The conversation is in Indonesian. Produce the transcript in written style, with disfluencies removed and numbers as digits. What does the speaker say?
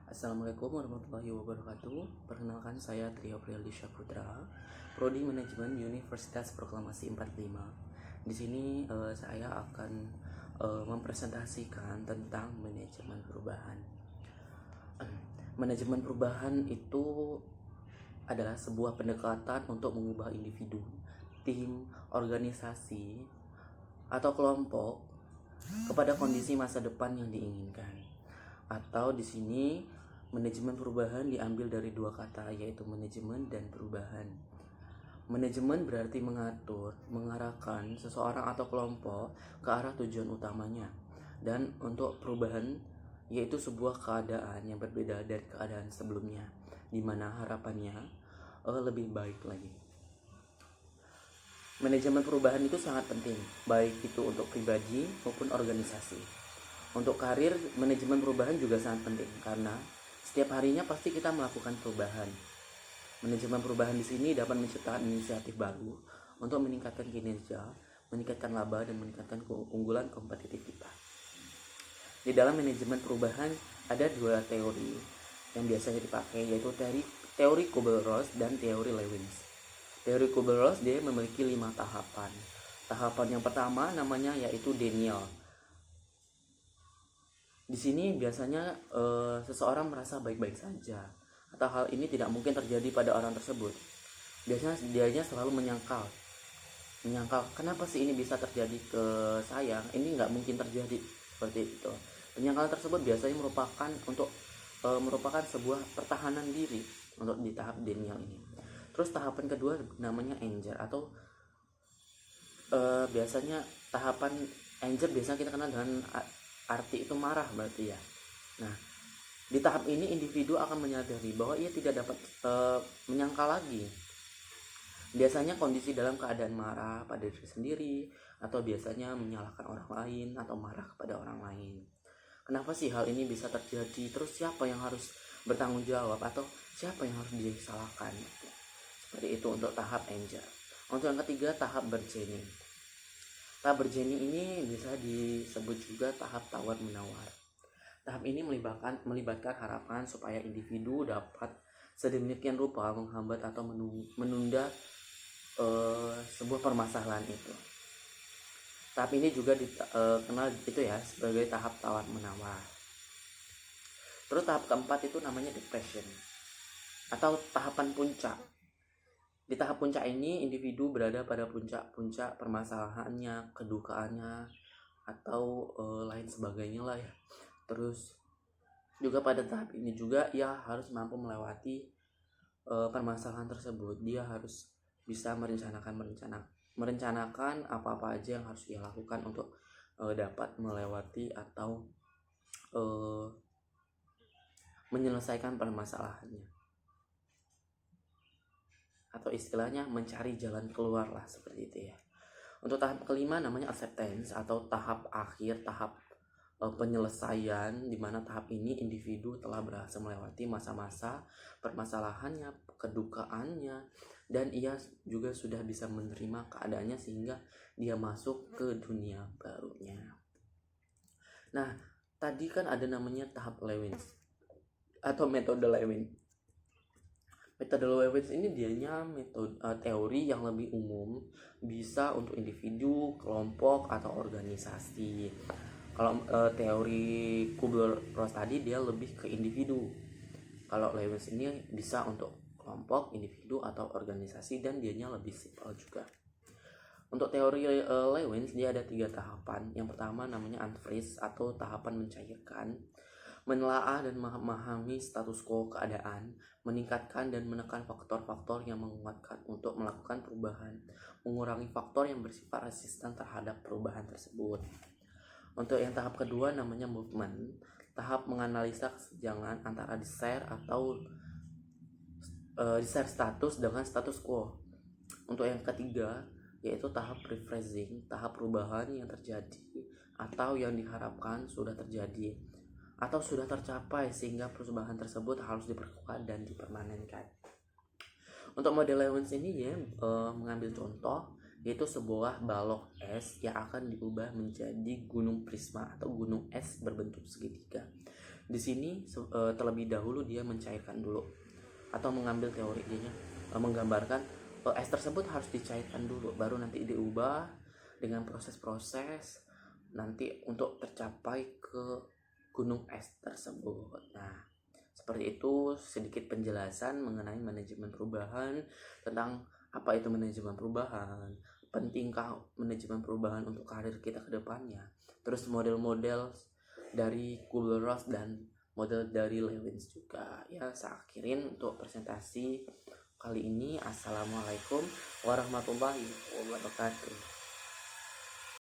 Assalamualaikum warahmatullahi wabarakatuh. Perkenalkan saya Trio Prialdi Syaputra, Prodi Manajemen Universitas Proklamasi 45. Di sini saya akan mempresentasikan tentang manajemen perubahan. Manajemen perubahan itu adalah sebuah pendekatan untuk mengubah individu, tim, organisasi, atau kelompok kepada kondisi masa depan yang diinginkan. Atau di sini manajemen perubahan diambil dari dua kata, yaitu manajemen dan perubahan. Manajemen berarti mengatur, mengarahkan seseorang atau kelompok ke arah tujuan utamanya. Dan untuk perubahan yaitu sebuah keadaan yang berbeda dari keadaan sebelumnya, di mana harapannya lebih baik lagi. Manajemen perubahan itu sangat penting, baik itu untuk pribadi maupun organisasi. Untuk karir, manajemen perubahan juga sangat penting karena setiap harinya pasti kita melakukan perubahan. Manajemen perubahan di sini dapat menciptakan inisiatif baru untuk meningkatkan kinerja, meningkatkan laba, dan meningkatkan keunggulan kompetitif kita. Di dalam manajemen perubahan ada dua teori yang biasanya dipakai, yaitu teori Kubler-Ross dan teori Lewins. Teori Kubler-Ross dia memiliki 5 tahapan. Tahapan yang pertama namanya yaitu Daniel. Di sini biasanya seseorang merasa baik-baik saja, atau hal ini tidak mungkin terjadi pada orang tersebut. Biasanya dianya selalu menyangkal kenapa sih ini bisa terjadi ke saya, ini nggak mungkin terjadi, seperti itu. Penyangkalan tersebut biasanya merupakan sebuah pertahanan diri untuk di tahap Daniel ini. Terus tahapan kedua namanya Anger, atau biasanya tahapan Anger biasanya kita kenal dengan arti itu marah berarti ya. Nah, di tahap ini individu akan menyadari bahwa ia tidak dapat menyangkal lagi. Biasanya kondisi dalam keadaan marah pada diri sendiri, atau biasanya menyalahkan orang lain atau marah kepada orang lain. Kenapa sih hal ini bisa terjadi? Terus siapa yang harus bertanggung jawab, atau siapa yang harus disalahkan? Seperti itu untuk tahap Anger. Untuk yang ketiga, tahap Bergening. Tahap Bergening ini bisa disebut juga tahap tawar-menawar. Tahap ini melibatkan harapan supaya individu dapat sedemikian rupa menghambat atau menunda sebuah permasalahan itu. Tahap ini juga dikenal itu ya sebagai tahap tawar-menawar. Terus tahap keempat itu namanya Depression atau tahapan puncak. Di tahap puncak ini individu berada pada puncak permasalahannya, kedukaannya, atau lain sebagainya lah ya. Terus juga pada tahap ini juga ia harus mampu melewati permasalahan tersebut. Dia harus bisa merencanakan apa-apa aja yang harus dia lakukan untuk dapat melewati atau menyelesaikan permasalahannya, atau istilahnya mencari jalan keluar lah, seperti itu ya. Untuk tahap kelima namanya acceptance atau tahap akhir, tahap penyelesaian, di mana tahap ini individu telah berhasil melewati masa-masa permasalahannya, kedukaannya, dan ia juga sudah bisa menerima keadaannya sehingga dia masuk ke dunia barunya. Nah, tadi kan ada namanya tahap Lewins atau metode Lewin. Metode Lewins ini dianya teori yang lebih umum, bisa untuk individu, kelompok, atau organisasi. Kalau teori Kubler-Ross tadi dia lebih ke individu. Kalau Lewins ini bisa untuk kelompok, individu, atau organisasi, dan dianya lebih simpel juga. Untuk teori Lewins dia ada 3 tahapan. Yang pertama namanya unfreeze atau tahapan mencairkan, menelaah dan memahami status quo keadaan, meningkatkan dan menekan faktor-faktor yang menguatkan untuk melakukan perubahan, mengurangi faktor yang bersifat resisten terhadap perubahan tersebut. Untuk yang tahap kedua namanya movement, tahap menganalisa kesenjangan antara desire atau desire status dengan status quo. Untuk yang ketiga yaitu tahap rephrasing, tahap perubahan yang terjadi atau yang diharapkan sudah terjadi atau sudah tercapai sehingga perubahan tersebut harus diperkuat dan dipermanenkan. Untuk model Lewins ini ya mengambil contoh yaitu sebuah balok es yang akan diubah menjadi gunung prisma atau gunung es berbentuk segitiga. Di sini terlebih dahulu dia mencairkan dulu atau mengambil teori dia menggambarkan es tersebut harus dicairkan dulu, baru nanti diubah dengan proses-proses nanti untuk tercapai ke gunung es tersebut. Nah, seperti itu sedikit penjelasan mengenai manajemen perubahan, tentang apa itu manajemen perubahan, pentingkah manajemen perubahan untuk karir kita ke depannya, terus model-model dari Kubler-Ross dan model dari Lewins juga. Ya, saya akhirin untuk presentasi kali ini. Assalamualaikum warahmatullahi wabarakatuh.